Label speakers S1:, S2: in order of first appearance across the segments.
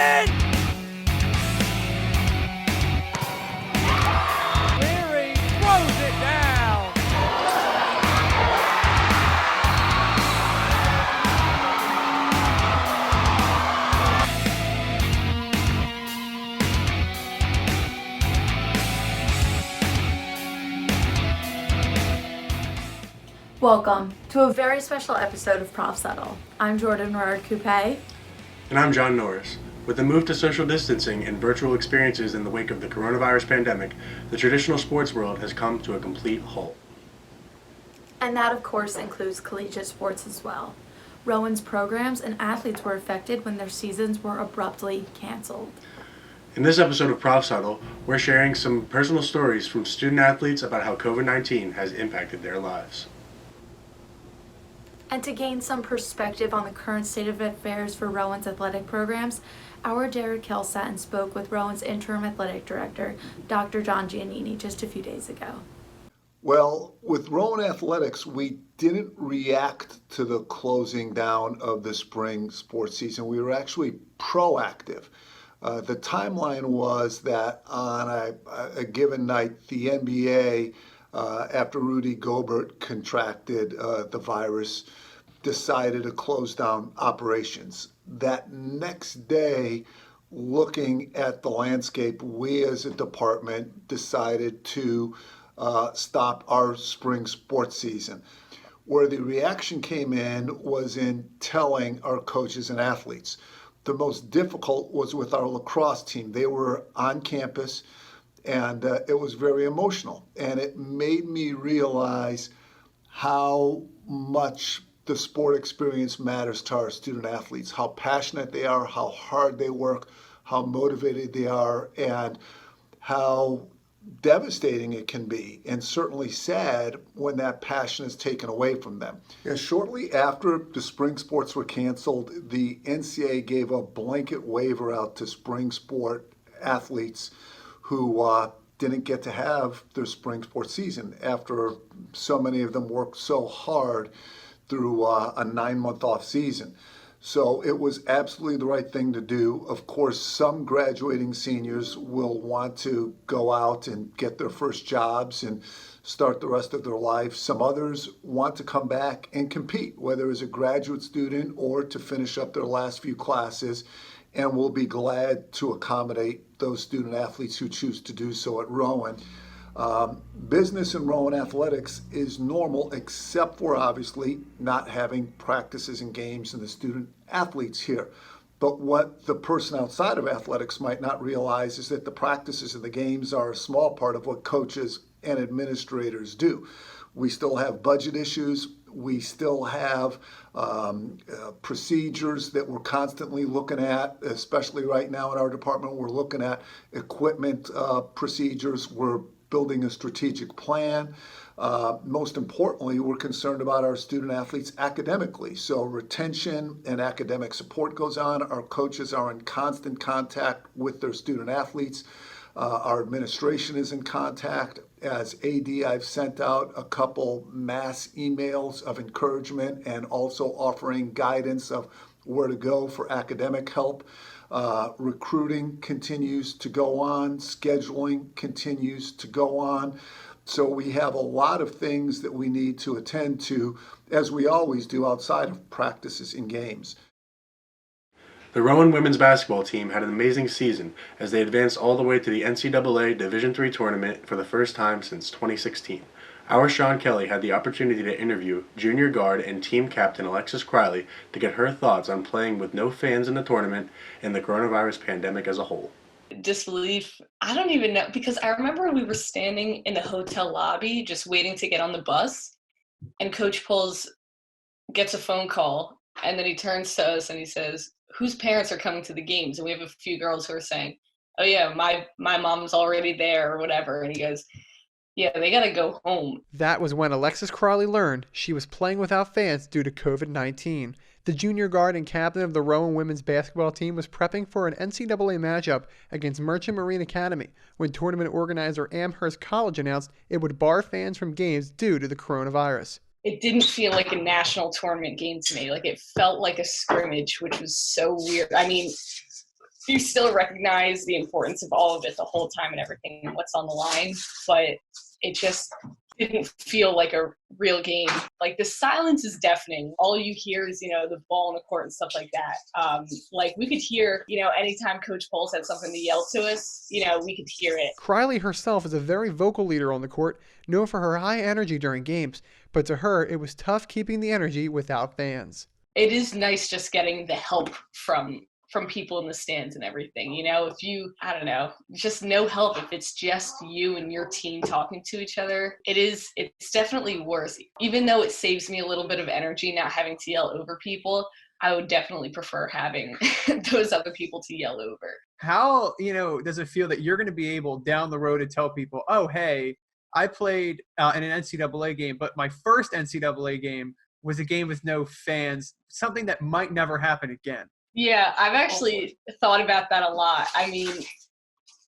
S1: it! Leary throws it down.
S2: Welcome to a very special episode of Profs Huddle. I'm Jordan Coupe.
S3: And I'm John Norris. With the move to social distancing and virtual experiences in the wake of the coronavirus pandemic, the traditional sports world has come to a complete halt.
S2: And that, of course, includes collegiate sports as well. Rowan's programs and athletes were affected when their seasons were abruptly canceled.
S3: In this episode of Profs Huddle, we're sharing some personal stories from student athletes about how COVID-19 has impacted their lives.
S2: And to gain some perspective on the current state of affairs for Rowan's athletic programs, our Derek Hill sat and spoke with Rowan's interim athletic director, Dr. John Giannini, just a few days ago.
S4: Well, with Rowan Athletics, we didn't react to the closing down of the spring sports season. We were actually proactive. The timeline was that on a given night, the NBA, after Rudy Gobert contracted the virus, decided to close down operations. That next day, looking at the landscape, we as a department decided to stop our spring sports season. Where the reaction came in was in telling our coaches and athletes. The most difficult was with our lacrosse team. They were on campus, and it was very emotional. And it made me realize how much the sport experience matters to our student athletes, how passionate they are, how hard they work, how motivated they are, and how devastating it can be, and certainly sad when that passion is taken away from them. Shortly after the spring sports were canceled, the NCAA gave a blanket waiver out to spring sport athletes who didn't get to have their spring sports season after so many of them worked so hard through a 9-month off season. So it was absolutely the right thing to do. Of course, some graduating seniors will want to go out and get their first jobs and start the rest of their life. Some others want to come back and compete, whether as a graduate student or to finish up their last few classes, and we'll be glad to accommodate those student athletes who choose to do so at Rowan. Business in Rowan Athletics is normal, except for obviously not having practices and games and the student athletes here. But what the person outside of athletics might not realize is that the practices and the games are a small part of what coaches and administrators do. We still have budget issues. We still have procedures that we're constantly looking at, especially right now in our department. We're looking at equipment procedures. We're building a strategic plan. Most importantly, we're concerned about our student athletes academically. So retention and academic support goes on. Our coaches are in constant contact with their student athletes. Our administration is in contact. As AD, I've sent out a couple mass emails of encouragement and also offering guidance of where to go for academic help. Recruiting continues to go on. Scheduling continues to go on. So we have a lot of things that we need to attend to, as we always do outside of practices and games.
S3: The Rowan women's basketball team had an amazing season as they advanced all the way to the NCAA Division III tournament for the first time since 2016. Our Sean Kelly had the opportunity to interview junior guard and team captain Alexis Criley to get her thoughts on playing with no fans in the tournament and the coronavirus pandemic as a whole.
S5: Disbelief, I don't even know, because I remember we were standing in the hotel lobby just waiting to get on the bus, and Coach Pulls gets a phone call, and then he turns to us and he says, whose parents are coming to the games? And we have a few girls who are saying, oh yeah, my mom's already there or whatever. And he goes, yeah, they got to go home.
S6: That was when Alexis Crawley learned she was playing without fans due to COVID-19. The junior guard and captain of the Rowan women's basketball team was prepping for an NCAA matchup against Merchant Marine Academy when tournament organizer Amherst College announced it would bar fans from games due to the coronavirus.
S5: It didn't feel like a national tournament game to me. Like, it felt like a scrimmage, which was so weird. I mean, do still recognize the importance of all of it the whole time and everything and what's on the line, but it just didn't feel like a real game. Like, the silence is deafening. All you hear is, the ball on the court and stuff like that. Like, we could hear, anytime Coach Poles had something to yell to us, we could hear it.
S6: Criley herself is a very vocal leader on the court, known for her high energy during games, but to her, it was tough keeping the energy without fans.
S5: It is nice just getting the help from people in the stands and everything. If you, I don't know, just no help, if it's just you and your team talking to each other, it's definitely worse. Even though it saves me a little bit of energy not having to yell over people, I would definitely prefer having those other people to yell over.
S7: How, does it feel that you're going to be able down the road to tell people, oh, hey, I played in an NCAA game, but my first NCAA game was a game with no fans, something that might never happen again?
S5: Yeah, I've actually thought about that a lot. I mean,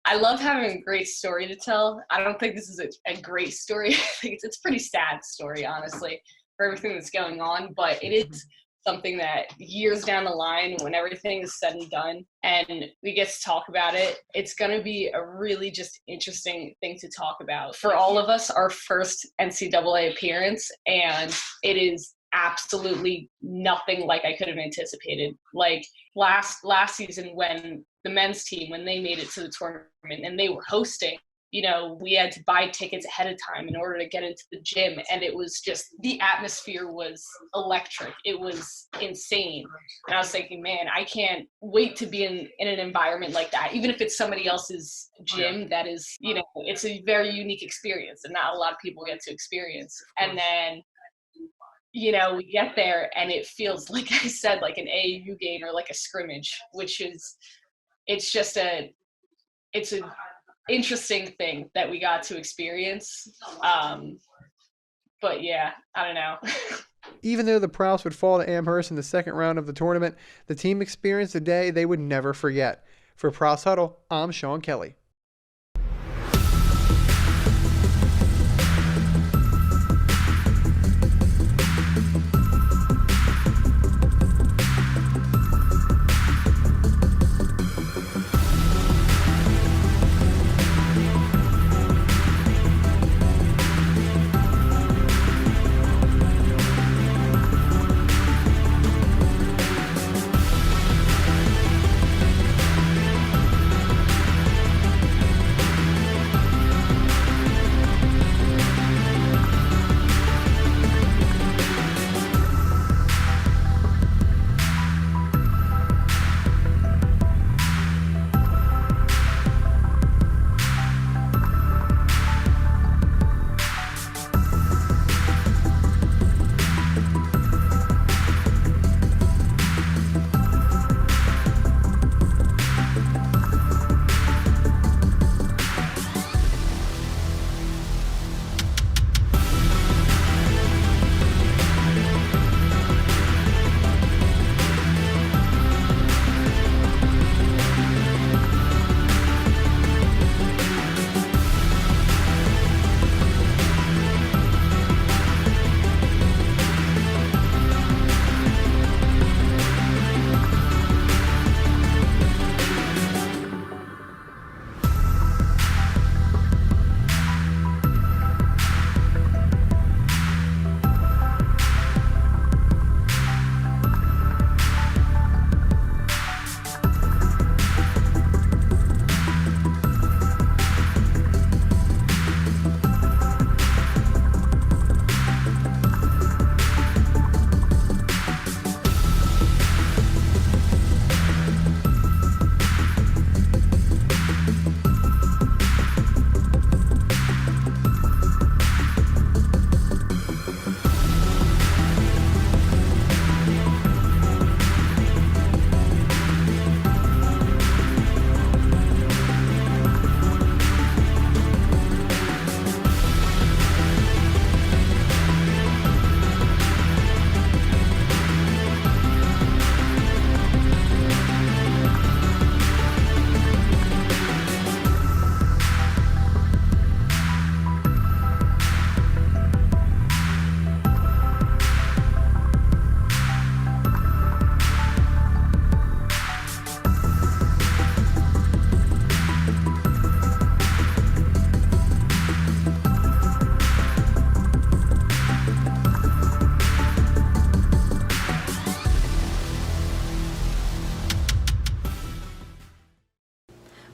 S5: I love having a great story to tell. I don't think this is a great story. I think it's a pretty sad story, honestly, for everything that's going on. But it is something that years down the line, when everything is said and done and we get to talk about it, it's going to be a really just interesting thing to talk about. For all of us, our first NCAA appearance, and it is absolutely nothing like I could have anticipated. Like last season, when the men's team, when they made it to the tournament and they were hosting, we had to buy tickets ahead of time in order to get into the gym. And it was just, the atmosphere was electric. It was insane. And I was thinking, man, I can't wait to be in an environment like that. Even if it's somebody else's gym, that is, it's a very unique experience and not a lot of people get to experience. And then, we get there and it feels, like I said, like an AAU game or like a scrimmage, which is, it's an interesting thing that we got to experience. But yeah, I don't know.
S6: Even though the Profs would fall to Amherst in the second round of the tournament, the team experienced a day they would never forget. For Profs Huddle, I'm Sean Kelly.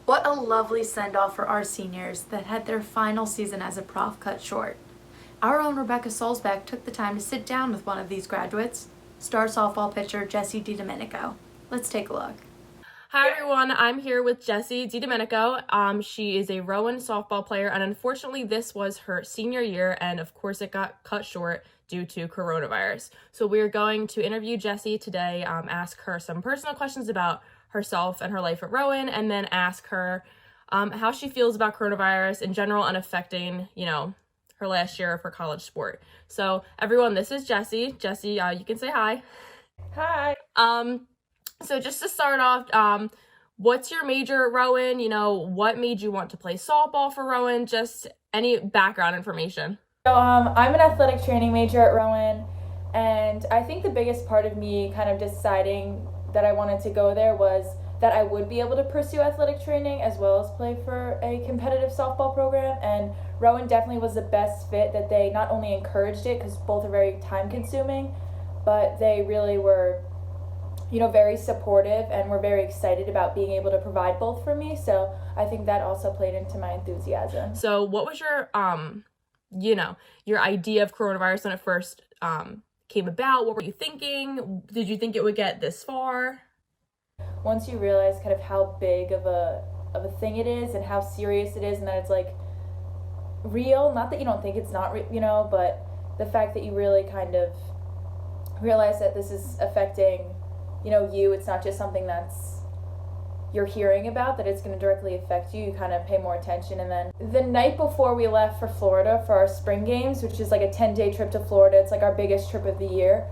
S2: What a lovely send-off for our seniors that had their final season as a prof cut short. Our own Rebecca Solsbeck took the time to sit down with one of these graduates, star softball pitcher Jesse Domenico. Let's take a look.
S8: Hi everyone, I'm here with Jesse Domenico. She is a Rowan softball player, and unfortunately this was her senior year, and of course it got cut short due to coronavirus. So we're going to interview Jesse today, ask her some personal questions about herself and her life at Rowan, and then ask her how she feels about coronavirus in general and affecting, her last year of her college sport. So everyone, this is Jesse. Jesse, you can say hi.
S9: Hi.
S8: So just to start off, what's your major at Rowan? What made you want to play softball for Rowan? Just any background information.
S9: So I'm an athletic training major at Rowan, and I think the biggest part of me kind of deciding that I wanted to go there was that I would be able to pursue athletic training as well as play for a competitive softball program, and Rowan definitely was the best fit. That they not only encouraged it, because both are very time consuming, but they really were very supportive and were very excited about being able to provide both for me. So I think that also played into my enthusiasm.
S8: So what was your, your idea of coronavirus when it first came about? What were you thinking? Did you think it would get this far?
S9: Once you realize kind of how big of a thing it is and how serious it is, and that it's like real, not that you don't think it's not, but the fact that you really kind of realize that this is affecting it's not just something that's you're hearing about, that it's going to directly affect you. You kind of pay more attention. And then the night before we left for Florida for our spring games, which is like a 10-day trip to Florida, it's like our biggest trip of the year.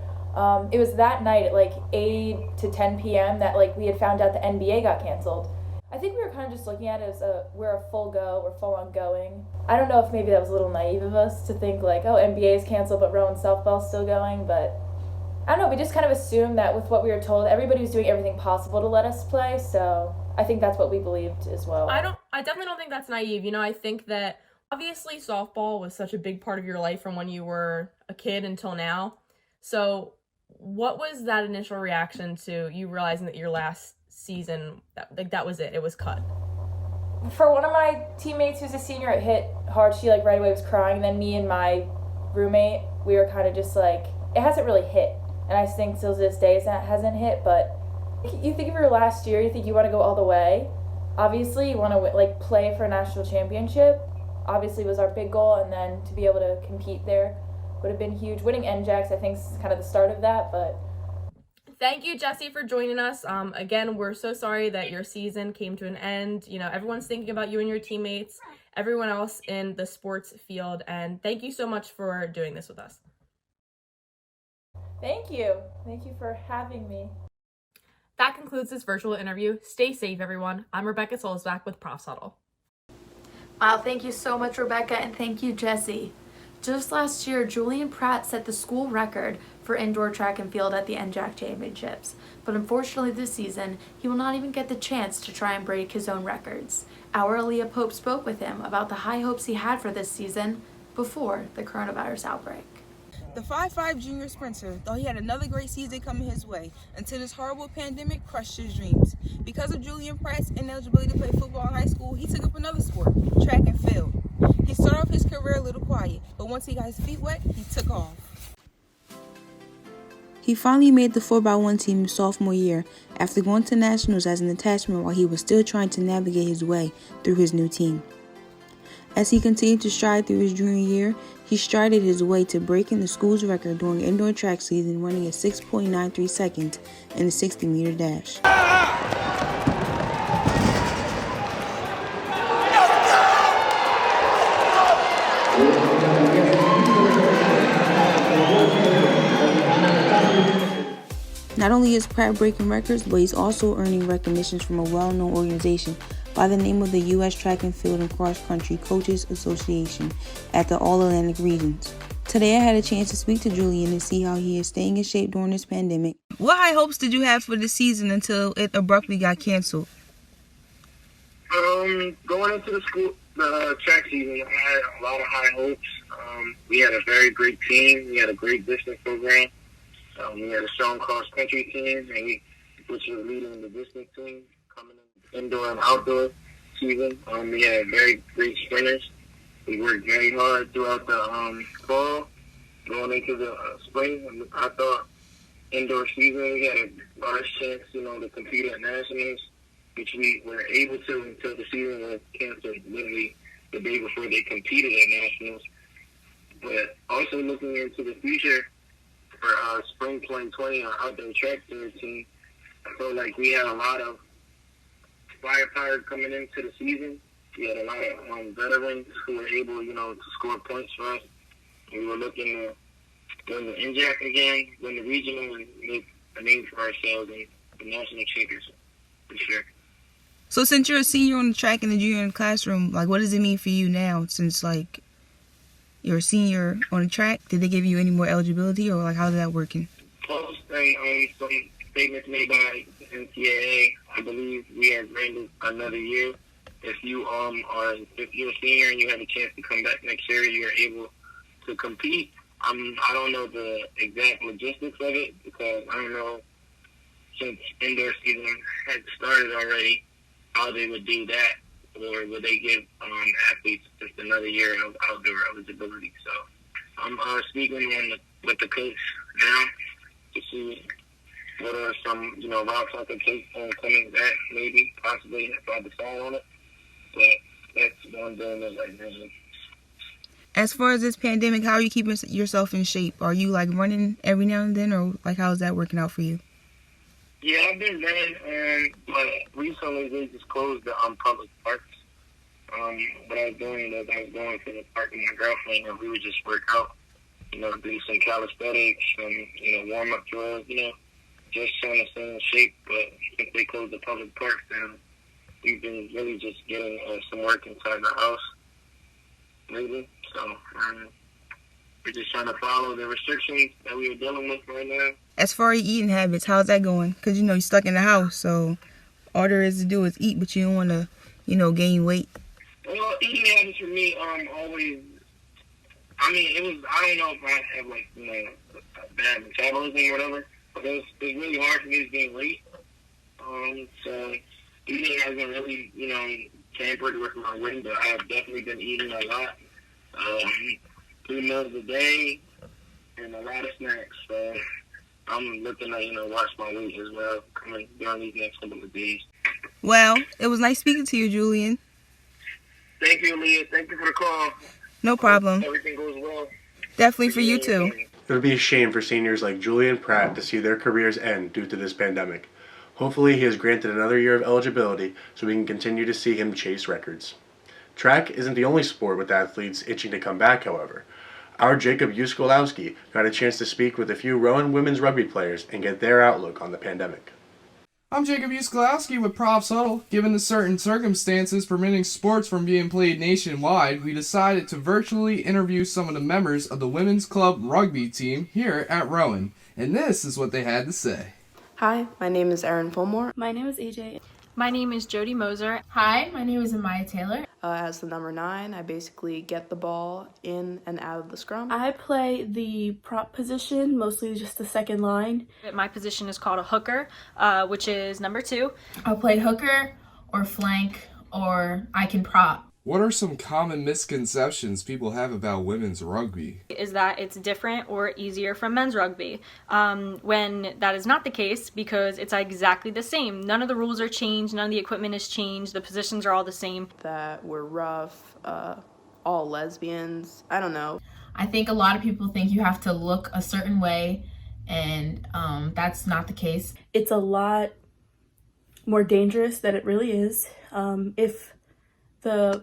S9: It was that night at like 8 to 10 p.m. that like we had found out the NBA got canceled. I think we were kind of just looking at it as we're a full go, we're full on going. I don't know if maybe that was a little naive of us to think like, oh, NBA is canceled, but Rowan softball's still going, but I don't know, we just kind of assumed that with what we were told, everybody was doing everything possible to let us play, so I think that's what we believed as well.
S8: I definitely don't think that's naive. I think that obviously softball was such a big part of your life from when you were a kid until now. So what was that initial reaction to you realizing that your last season, that was it, it was cut?
S9: For one of my teammates who's a senior, it hit hard. She right away was crying. Then me and my roommate, we were kind of just like, it hasn't really hit. And I think till this day that hasn't hit, but you think of your last year, you think you want to go all the way. Obviously, you want to play for a national championship. Obviously, was our big goal, and then to be able to compete there would have been huge. Winning NJACs, I think, is kind of the start of that. But
S8: thank you, Jesse, for joining us. Again, we're so sorry that your season came to an end. Everyone's thinking about you and your teammates, everyone else in the sports field, and thank you so much for doing this with us.
S9: Thank you. Thank you for having me.
S8: That concludes this virtual interview. Stay safe, everyone. I'm Rebecca Solsbeck with Profs Huddle.
S2: Wow, thank you so much, Rebecca, and thank you, Jesse. Just last year, Julian Pratt set the school record for indoor track and field at the NJAC Championships, but unfortunately this season, he will not even get the chance to try and break his own records. Our Aaliyah Pope spoke with him about the high hopes he had for this season before the coronavirus outbreak.
S10: The 5'5" junior sprinter thought he had another great season coming his way until this horrible pandemic crushed his dreams. Because of Julian Pratt's ineligibility to play football in high school, he took up another sport, track and field. He started off his career a little quiet, but once he got his feet wet, he took off. He finally made the 4x1 team his sophomore year after going to nationals as an attachment while he was still trying to navigate his way through his new team. As he continued to stride through his junior year, he strided his way to breaking the school's record during indoor track season, running at 6.93 seconds in the 60-meter dash. Not only is Pratt breaking records, but he's also earning recognitions from a well-known organization by the name of the U.S. Track and Field and Cross Country Coaches Association at the All-Atlantic Regions. Today I had a chance to speak to Julian and see how he is staying in shape during this pandemic. What high hopes did you have for the season until it abruptly got canceled?
S11: Going into the track season, I had a lot of high hopes. We had a very great team. We had a great distance program. We had a strong cross-country team, which was leading the distance team, coming in indoor and outdoor. season. We had very great sprinters. We worked very hard throughout the fall, going into the spring. I thought indoor season we had a large chance, to compete at nationals, which we were able to until the season was canceled literally the day before they competed at nationals. But also looking into the future for spring 2020, our outdoor track team, I feel like we had a lot of firepower coming into the season. We had a lot of veterans who were able, to score points for us. We were looking to win the NJAC again, win the regional, and make a name for ourselves in the national championship, for sure.
S10: So since you're a senior on the track and a junior in the classroom, like, what does it mean for you now since, like, you're a senior on the track? Did they give you any more eligibility, or, like, how's that working?
S11: Post and some statements made by NCAA, I believe we are granted another year. If you're a senior and you have a chance to come back next year, you are able to compete. I don't know the exact logistics of it because I don't know, since indoor season had started already, how they would do that, or would they give athletes just another year of outdoor eligibility. So I'm speaking with the coach now to see what are some routes I could take coming back, maybe, possibly, if I decide on it. But that's what I'm doing right now.
S10: As far as this pandemic, how are you keeping yourself in shape? Are you, like, running every now and then, or, like, how is that working out for you?
S11: Yeah, I've been running, but recently they just closed the public parks. What I was doing was I was going to the park with my girlfriend, and we would just work out, do some calisthenics and, warm-up drills, just trying to stay in shape. But since they closed the public parks down, we've been really just getting some work inside the house lately. So we're just trying to follow the restrictions that we are dealing with right now.
S10: As far as eating habits, how's that going? Because, you're stuck in the house, so all there is to do is eat, but you don't want to, gain weight.
S11: Well, eating habits for me, always, I don't know if I have, like, a bad metabolism or whatever, but it's really hard for me to gain weight. So eating hasn't really, tampered with my weight, but I've definitely been eating a lot. 3 meals a day and a lot of snacks. So I'm looking to, watch my weight as well coming during these next couple of days.
S10: Well, it was nice speaking to you, Julian.
S11: Thank you, Leah. Thank you for the call.
S10: No problem.
S11: Everything goes well.
S10: Definitely for you, too.
S3: It would be a shame for seniors like Julian Pratt to see their careers end due to this pandemic. Hopefully he is granted another year of eligibility so we can continue to see him chase records. Track isn't the only sport with athletes itching to come back, however. Our Jacob Uskolowski got a chance to speak with a few Rowan women's rugby players and get their outlook on the pandemic.
S12: I'm Jacob Uskolowski with Profs Huddle. Given the certain circumstances permitting sports from being played nationwide, we decided to virtually interview some of the members of the women's club rugby team here at Rowan. And this is what they had to say.
S13: Hi, my name is Erin Fulmore.
S14: My name is AJ.
S8: My name is Jody Moser.
S14: Hi, my name is Amaya Taylor.
S13: As the number 9, I basically get the ball in and out of the scrum.
S14: I play the prop position, mostly just the second line.
S8: My position is called a hooker, which is number 2.
S14: I'll play hooker or flank, or I can prop.
S12: What are some common misconceptions people have about women's rugby?
S8: Is that it's different or easier from men's rugby, when that is not the case because it's exactly the same. None of the rules are changed, none of the equipment is changed, the positions are all the same.
S13: That we're rough, all lesbians, I don't know.
S14: I think a lot of people think you have to look a certain way, and that's not the case. It's a lot more dangerous than it really is. If the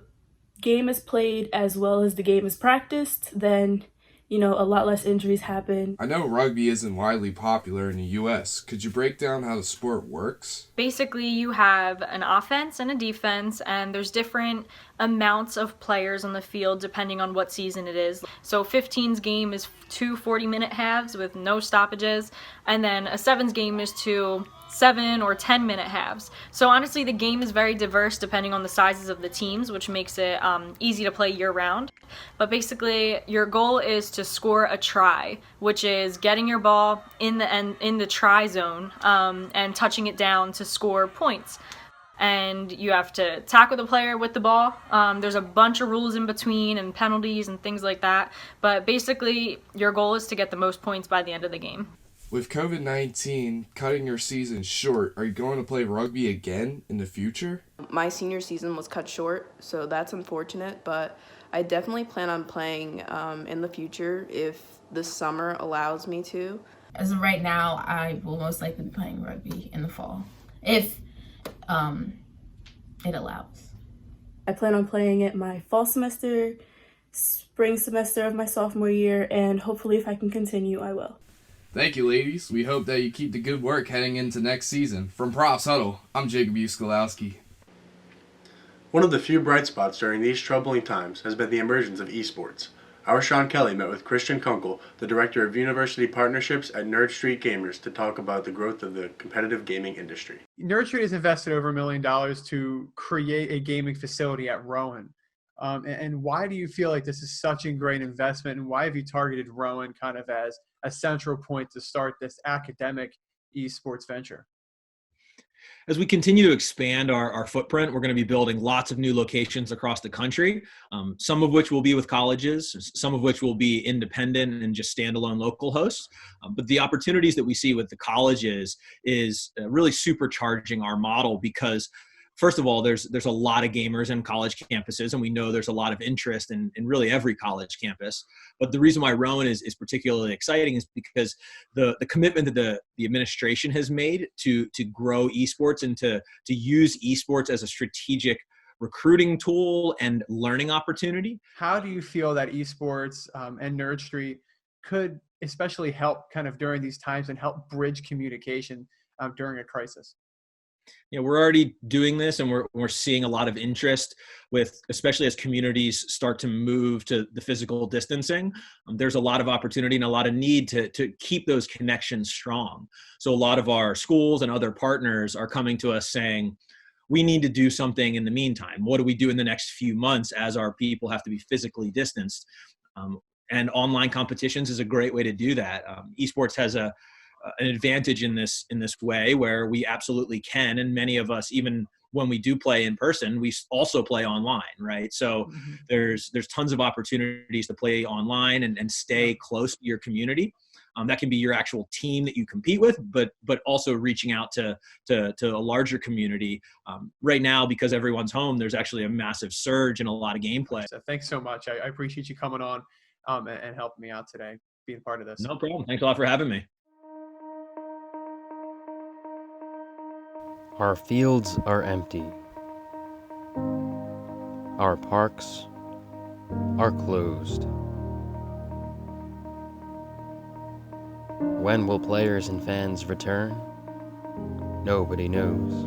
S14: game is played as well as the game is practiced, then, a lot less injuries happen.
S12: I know rugby isn't widely popular in the U.S. Could you break down how the sport works?
S8: Basically, you have an offense and a defense, and there's different amounts of players on the field depending on what season it is. So 15's game is 2 40-minute halves with no stoppages, and then a 7's game is 2 7 or 10-minute halves. So honestly, the game is very diverse depending on the sizes of the teams, which makes it easy to play year-round. But basically, your goal is to score a try, which is getting your ball in the try zone and touching it down to score points.
S15: and you have to tackle the player with the ball. There's a bunch of rules in between and penalties and things like that, but basically your goal is to get the most points by the end of the game.
S12: With COVID-19 cutting your season short, are you going to play rugby again in the future?
S13: My senior season was cut short, so that's unfortunate, but I definitely plan on playing in the future if the summer allows me to.
S14: As of right now, I will most likely be playing rugby in the fall, if it allows.
S16: I plan on playing it my fall semester, spring semester of my sophomore year, and hopefully if I can continue, I will.
S12: Thank you, ladies. We hope that you keep the good work heading into next season. From Profs Huddle, I'm Jacob Uskolowski.
S3: One of the few bright spots during these troubling times has been the emergence of eSports. Our Sean Kelly met with Kristian Kunkel, the Director of University Partnerships at Nerd Street Gamers, to talk about the growth of the competitive gaming industry.
S7: Nerd Street has invested over $1 million to create a gaming facility at Rowan. And why do you feel like this is such a great investment, and why have you targeted Rowan kind of as a central point to start this academic esports venture?
S17: As we continue to expand our footprint, we're going to be building lots of new locations across the country, some of which will be with colleges, some of which will be independent and just standalone local hosts. But the opportunities that we see with the colleges is really supercharging our model because, first of all, there's a lot of gamers in college campuses, and we know there's a lot of interest in really every college campus. But the reason why Rowan is particularly exciting is because the commitment that the administration has made to grow esports and to use esports as a strategic recruiting tool and learning opportunity.
S7: How do you feel that esports and Nerd Street could especially help kind of during these times and help bridge communication during a crisis?
S17: You know, we're already doing this, and we're seeing a lot of interest with, especially as communities start to move to the physical distancing. There's a lot of opportunity and a lot of need to keep those connections strong. So a lot of our schools and other partners are coming to us saying, we need to do something in the meantime. What do we do in the next few months as our people have to be physically distanced? And online competitions is a great way to do that. Esports has an advantage in this way where we absolutely can, and many of us, even when we do play in person, we also play online, right? So there's tons of opportunities to play online and stay close to your community. That can be your actual team that you compete with, but also reaching out to a larger community. Right now, because everyone's home, there's actually a massive surge in a lot of gameplay.
S7: So thanks so much. I appreciate you coming on and helping me out today, being part of this.
S17: No problem. Thanks a lot for having me.
S18: Our fields are empty. Our parks are closed. When will players and fans return? Nobody knows.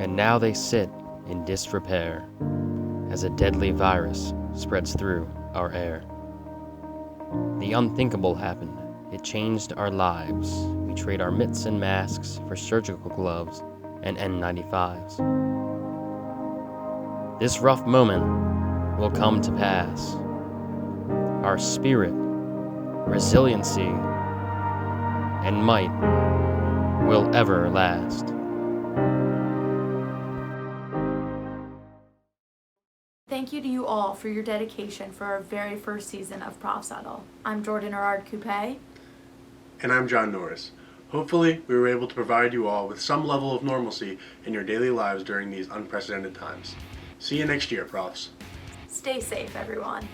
S18: And now they sit in disrepair as a deadly virus spreads through our air. The unthinkable happened. It changed our lives. We trade our mitts and masks for surgical gloves and N95s. This rough moment will come to pass. Our spirit, resiliency, and might will ever last.
S2: Thank you to you all for your dedication for our very first season of Profs Huddle. I'm Jordan Erard Coupe.
S3: And I'm John Norris. Hopefully, we were able to provide you all with some level of normalcy in your daily lives during these unprecedented times. See you next year, Profs.
S2: Stay safe, everyone.